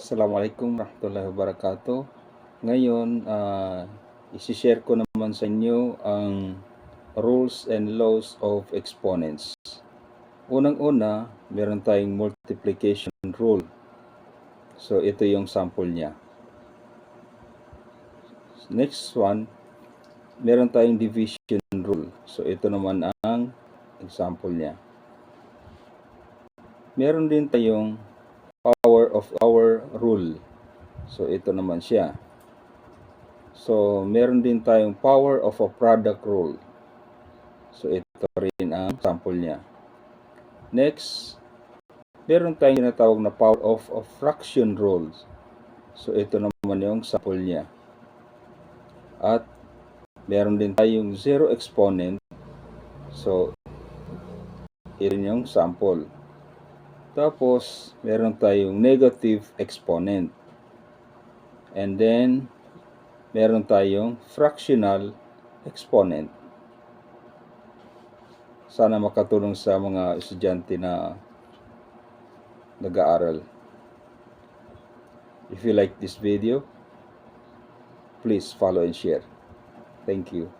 Assalamualaikum warahmatullahi wabarakatuh. Ngayon, isi-share ko naman sa inyo ang rules and laws of exponents. Unang-una, meron tayong multiplication rule. So, ito yung sample niya. Next one, meron tayong division rule. So, ito naman ang example niya. Meron din tayong power of our rule. So, ito naman siya. So, meron din tayong power of a product rule. So, ito rin ang sample niya. Next, meron tayong tinatawag na power of a fraction rule. So, ito naman yung sample niya. At meron din tayong zero exponent. So, ito yung sample. Tapos, meron tayong negative exponent. And then, meron tayong fractional exponent. Sana makatulong sa mga estudyante na nag-aaral. If you like this video, please follow and share. Thank you.